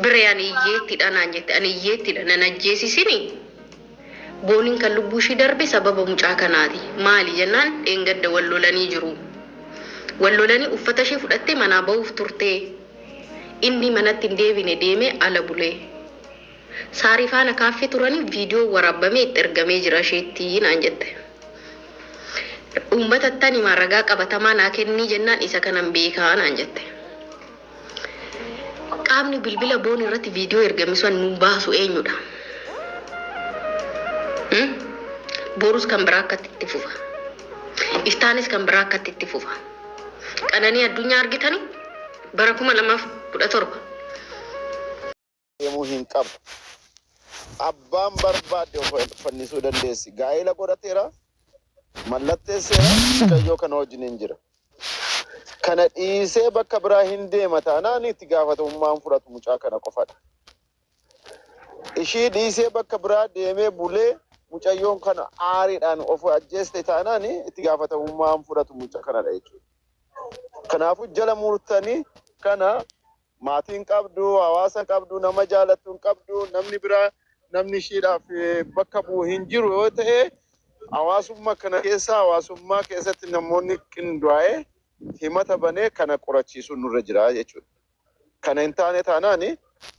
Birayaan iyyeettidha naan jette ani iyyeettidha nan ajjeesisini booniin kan lubbuu ishii darbe sababa mucaa kanaati maali jennaan dheengadda wallolanii jiru wallolanii uffata ishee fudhattee manaa ba'uuf turtee inni manatti hin deebine deemee ala bulee saarii faana kaaffee turanii viidiyoo waraabamee itti ergamee jira isheetti naan jette uummatattan himaa ragaa qabatamaa naa kennii jennaan isa kanan beekaa naan jette. Qaamni bilbila boon irratti viidiyoo ergame sun nu baasu eenyudha? Borus kan biraa akkatti itti fufa. Iftaanis kan biraa akkatti itti fufa. Qananii addunyaa argitanii bara 2017. Yemmuu hin qabu. Abbaan barbaade fannisuu dandeessi. Gaa'ela godhateera. Mallatteesseera. Mucayyoo kana wajjin hin jira. Kana dhiisee bakka biraa hin deema taanaan itti gaafatamummaan fudhatu mucaa kana qofadha. Ishii dhiisee bakka biraa deemee bulee mucayyoon kana aariidhaan of ajjeeste taanaan itti gaafatamummaan fudhatu mucaa kanadha jechuudha. Kanaafuu jala murtanii kana maatiin qabdu, hawaasa qabdu, nama jaalattu hin qabdu, namni biraa namni ishiidhaaf bakka bu'u hin jiru yoo ta'e hawaasummaa kana keessa hawaasummaa keessatti namoonni qindaa'ee himata banee kana qorachiisuun nurra jira jechuudha. Kana hin taane taanaan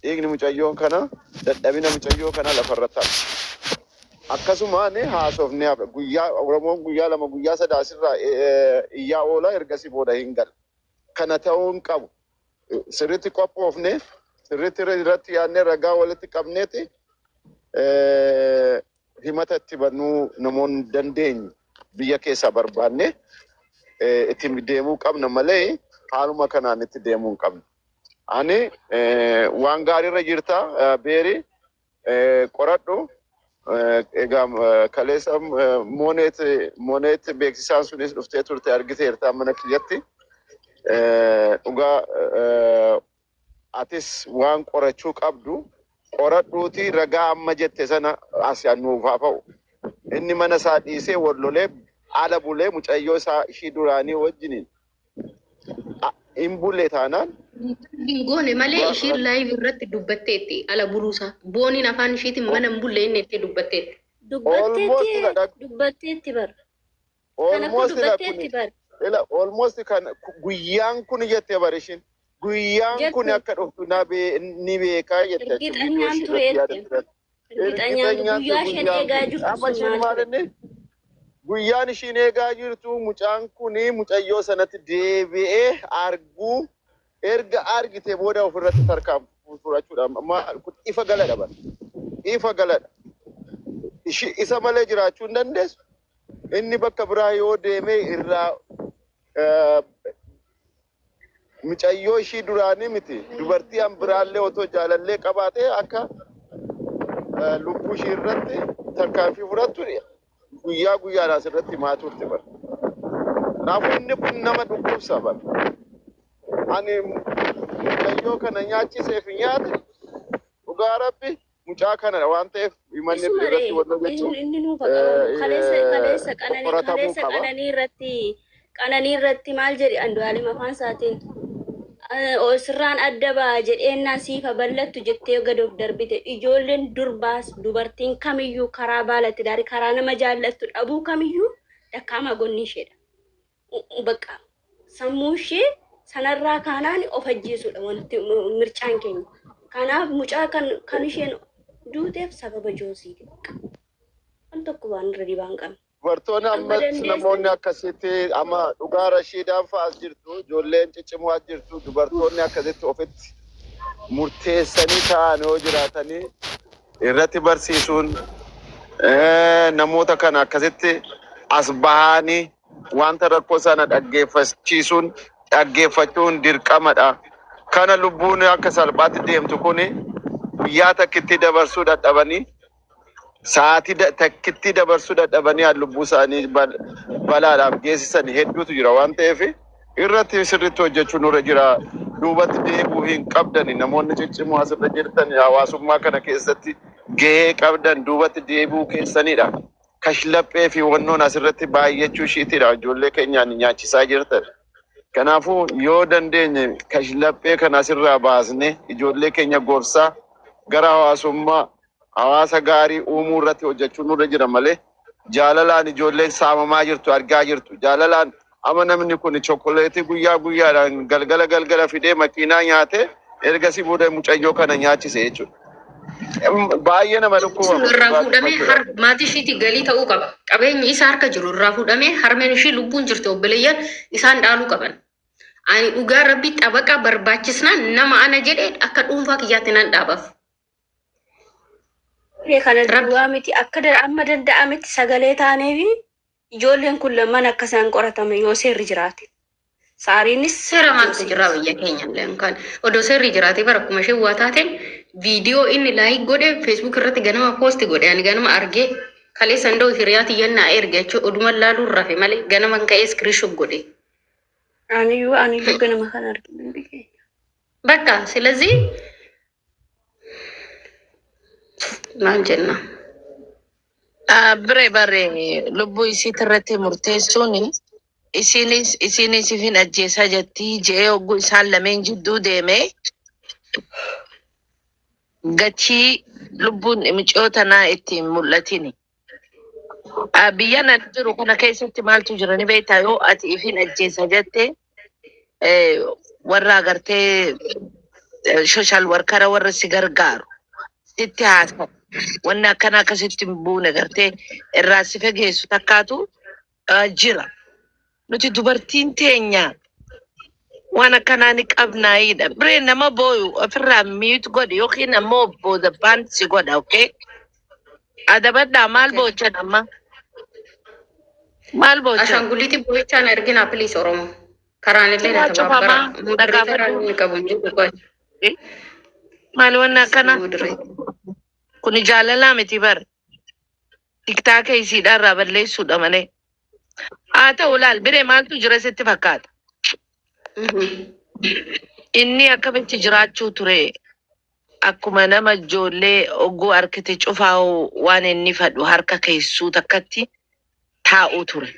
dhiigni mucayyoon kana dadhabina mucayyoo kana lafarratti hafa. Akkasumaan haasofnee guyyaa Oromoon guyyaa lama guyyaa sadaasirraa iyyaa oolaa ergasii booda hin galu. Kana ta'uu hin qabu. Sirriitti qophoofne sirriitti irratti yaadnee ragaa walitti qabneeti himata itti bannuu namoonni dandeenyu biyya keessaa barbaanne itti deemuu qabna malee haaluma kanaan itti deemuu hin qabnu. Ani waan gaariirra jirta beeri qoradhu egaa kaleessa mooneet beeksisaan sunis dhuftee turte argiteerta mana kiyyatti dhugaa atis waan qorachuu qabdu qoradhuuti ragaa amma jette sana asiyaan nuuf haa ta'u. Inni mana isaa dhiisee wallolee ala bulee mucayyoo isaa ishii duraanii wajjiniin hin bulle taanaan Bingoone malee ishiin live irratti dubbatteetti ala buluusaa booniin afaan ishiitiin mana hin bulle inni itti dubbatteetti. Dubbatteetti bar. Almost kan guyyaan kun jette bar ishiin guyyaan kun akka dhuftu ni beekaa jette. Ergixanyaan tureetti. Ergixanyaan guyyaa isheen eegaa jirtu. Guyyaan ishiin eegaa jirtu mucaan kuni mucayyoo sanatti deebi'ee arguu erga argite booda ofirratti tarkaanfuu fudhachuudhaan ifa galadha bara. Ifa galadha. Isa malee jiraachuu hin dandeessu. Inni bakka biraa yoo deemee irraa mucayyoo ishii duraanii miti dubartii an biraallee otoo jaalallee qabaatee akka lubbuu ishii irratti tarkaanfii fudhattu guyyaa guyyaadhaan asirratti himaa turte bara. Kanaafuu inni kun nama dhukkubsa bara. Ani mucayyoo kana nyaachiseef nyaate dhugaa rabbi mucaa kana waan ta'eef himanni irratti wanta jechuun inni nu kaleessa qananii irratti maal jedhi Andu'aalim afaan isaatiin sirraan adda ba'a jedheennaan siifa ballattu jettee gad of darbite ijoolleen durbaas dubartiin kamiyyuu karaa baalatti daari karaa nama jaallattu dhabuu kamiyyuu dakkaama gonni isheedha. Bakka sammuu ishee sanarraa kaanaan of ajjeesudha wanti mirchaan keenya. Kanaaf mucaa kan isheen duuteef sababa joosiiti. Kan tokko waan irra dibaan qabna. Dubartoonni ammas namoonni akkasitti amma dhugaa Rashiidaan fa'aas jirtu ijoolleen ciccimoo as jirtu dubartoonni akkasitti ofitti murteessanii ta'an yoo jiraatanii irratti barsiisuun namoota kana akkasitti as bahanii wanta rakkoo sana dhaggeeffachuun dirqamadha. Kana lubbuun akka salphaatti deemtu kuni guyyaa takkitti dabarsuu dadhabanii sa'aatii takkitti dabarsuu dadhabanii lubbuu isaanii balaadhaaf geessisan hedduutu jira waan ta'eef irratti sirriitti hojjechuun nurra jira. Duubatti deebuu hin qabdani namoonni ciccimoo asirra jirtan hawaasummaa kana keessatti gahee qabdan duubatti deebuu keessanidha. Kashlaphee fi wannoon asirratti baay'achuu ishiitidha ijoollee keenyaan nyaachisaa jirtan. Kanaafuu yoo dandeenye kashlaphee kana sirraa baasne ijoollee keenya gorsaa gara hawaasa gaarii uumuu irratti hojjechuu nurra jira malee jaalalaan ijoolleen saamamaa jirtu argaa jirtu. Jaalalaan ama namni kun chokkoleetii guyyaa guyyaadhaan galgala fidee makiinaa nyaate ergasii booda mucayyoo kana nyaachise jechuudha. Baay'ee nama dhukkuba. Irraa fuudhamee maatii ishiitti galii ta'uu qaba. Qabeenyi isaa harka jiru irraa fuudhamee harmeen ishii lubbuun jirti obboleeyyan isaan dhaaluu qaban. Ani dhugaa rabbi xabaqa barbaachisnaan nama ana jedhee akka dhuunfaa kiyyaatti nan dhaabaaf. Kana duwwaa miti akka amma danda'ametti sagalee taaneefi ijoolleen kun lamaan akka isaan qoratame yoo seerri jiraate. Saariinis seera maaltu jira biyya keenya illee kan odoo seerri jiraate bara akkuma ishee waa taateen viidiyoo inni laayik godhe feesbuuk irratti ganama poosti godhe ani ganama argee kalee sandoo hiriyaati yannaa erga jechuun oduma laaluun rafe malee ganama ka'ee iskiriishoot godhe. Ani ganama kan arginu. Bakka silazii maal jenna. Bare lubbuu isiit irratti murteessuun isinis ifin ajjeesaa jettii jee hogguu isaan lameen jidduu deeme gatii lubbuun mucayyoo tanaa ittiin mul'atini. Biyya nan jiru kana keessatti maaltu jira ni beektaa yoo ati ifin ajjeesaa jette warra agartee social workera warra si gargaaru sitti haasa. Wanna akkana akkasitti buune gartee irraa si fageessu takkaatu jira. Nuti dubartiin teenya waan akkanaa ni qabnaayidha. Biree nama booyu ofirraa miitu godhe yookiin ammoo booda baanti si godha, okay? Adabadhaa maal boochan amma? Maal boochan? Ashaanguliitii boo'ichaan ergina Piliis Oromoo. Karaan illee na tabaabara. Muudrii qabu jiru qoy. Maal wanna akkana? Kuni jaalalaa miti bar. Tiktaaka isiidhaarraa balleessuudha malee. Haa ta'u laal biree maaltu jira sitti fakkaata? Inni akkamitti jiraachuu ture akkuma nama ijoollee ogguu harkite cufaa waan inni fadhu harka keessuu takkatti taa'uu ture.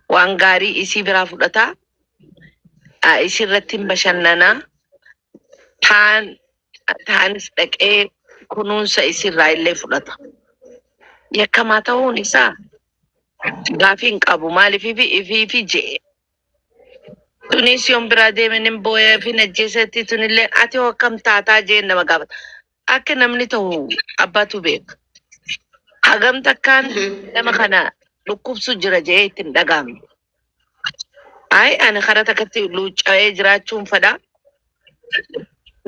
Waan gaarii isii biraa fudhataa. Isii irratti bashannanaa. Taanis dhaqee kunuunsa isirraa illee fudhata. Yakkamaa ta'uun isaa gaafii hin qabu maaliif ifi jee. Tunis yoon biraa deemen hin boo'ee fi najjeesatti tunillee ati hoo akkam taataa jeen nama gaafata. Akka namni ta'u abbaatu beeka. Hagam takkaan nama kana dhukkubsu jira jee ittiin dhagaamne. Ani karaa takkatti luucca'ee jiraachuun fedha.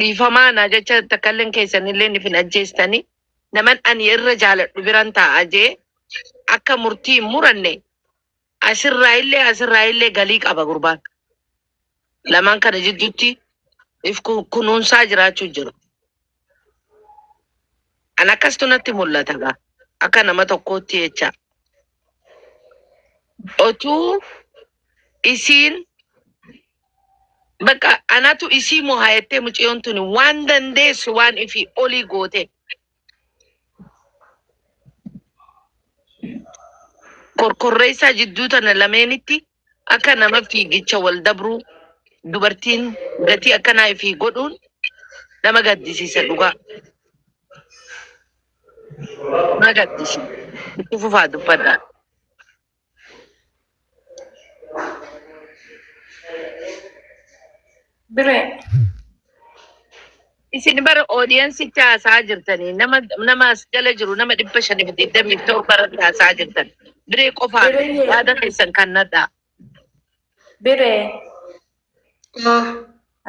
Dhiifamaa na jecha takkalleen keessanillee ni fin ajjeestanii naman ani irra jaaladhu biran ta'a jee akka murtii hin muranne asirraa illee galii qaba gurbaan. Lamaan kana jidduutti if kunuunsaa jiraachuu jiru. An akkasitu natti mul'ata gaa akka nama tokkootti jecha. Otuu isiin bakka anatu isii mohayettee mucayyoon tuni waan dandeessu waan ifi olii goote. Korkorreessaa jidduu tana lameenitti akka nama fiigicha wal dabru dubartiin gatii akkanaa ifi godhuun nama gaddisiisa dhugaa. Nama gaddisiisa. Itti fufaa dubbadhaa. Bire. Isin bara audiensitti haasaa jirtanii nama as jala jiru nama 527 irratti haasaa jirtan. Biree qofaan yaada keessan kannadhaa. Bire.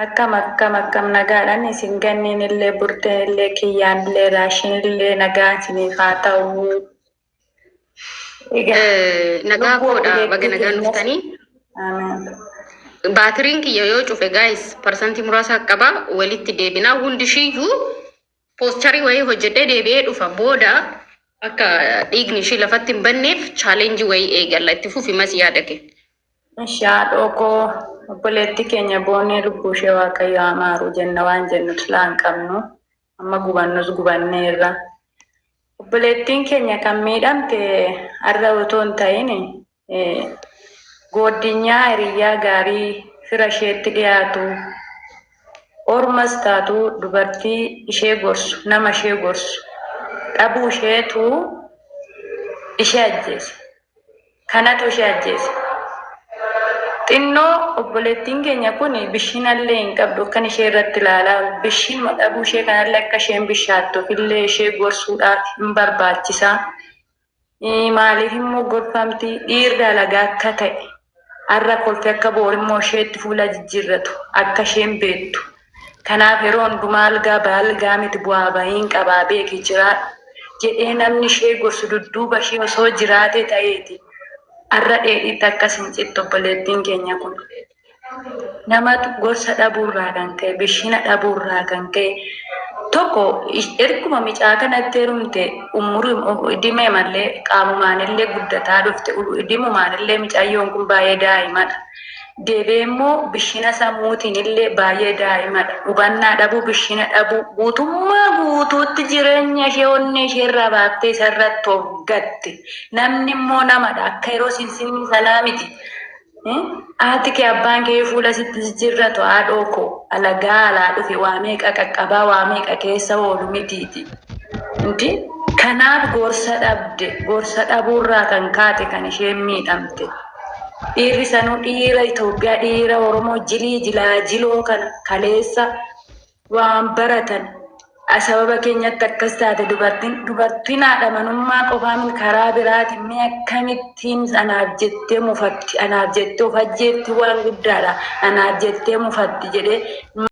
Akkam nagaadhaan isin ganneen illee burteen illee kiyyaan illee raashin illee nagaan isiniif haa ta'u. Nagaa koodha baga nagaan dhuftanii. Baatiriin kiyya yoo cufe guys percentii muraasa qaba walitti deebinaa hundi shiyyuu poostarii wayii hojjedhee deebi'ee dhufa booda akka dhiigni ishii lafatti hin banneef chaalenjii wayii eegalla itti fufi mas yaada kee. Ishaa dhokoo obboleetti keenya boonee lubbuu ishee waaqayyo amaaru jenna waan jennu tilaan qabnu amma gubannus gubanneerra. Obboleettiin keenya kan miidhamte har'a otoo hin ta'in Godinyaa hiriyaa gaarii fira isheetti dhiyaatu ormas taatu dubartii ishee gorsu nama ishee gorsu dhabuu isheetu ishee ajjeese. Kanatu ishee ajjeese. Xinnoo obboleettiin keenya kun bishinallee hin qabdu kan ishee irratti ilaalaa bishin dhabuu ishee kanallee akka isheen bishaattuuf illee ishee gorsuudhaaf hin barbaachisa. Maaliif immoo gorfamti dhiirri alagaa akka ta'e har'a kolfee akka boorimmoo isheetti fuula jijjiirratu akka isheen beektu. Kanaaf yeroo hundumaa algaa baalgaa miti bu'aa bahiin qabaa beekii jira jedhee namni ishee gorsu dudduuba ishee osoo jiraate ta'eeti. Har'a dheedhiitti akkas hin cittu obboleettiin keenya kun. Namatu gorsa dhabuurraa kan ka'e bishina dhabuurraa kan ka'e tokko erguma micaa kanatti heerumte umurii dhimee malee qaamumaanillee guddataa dhufte dhimumaanillee micayyoon kun baay'ee daa'imadha. Deebee immoo bishina sammuutiin illee baay'ee daa'imadha. Hubannaa dhabuu bishina dhabuu guutummaa guutuutti jireenya ishee onnee ishee irraa baaftee isarratti hoggatte. Namni immoo namadha akka yeroo sinsinni sanaa miti. Haati kee abbaan kee fuula sitti jijjiirratu haadhoo koo alagaa alaa dhufe waa meeqa qaqqabaa waa meeqa keessa oolu mitiiti. Kanaaf gorsa dhabde gorsa dhabuurraa kan kaate kan isheen miidhamte. Dhiirri sanuu dhiira Itoophiyaa dhiira Oromoo jilaajiloo kan kaleessa waan baratan sababa keenyatti akkas taate dubartiin haadha manummaa qofaan karaa biraatiin mee akkamittiin anaaf jettee mufatti anaaf jettee of ajjeetti waan guddaadha anaaf jettee mufatti jedhee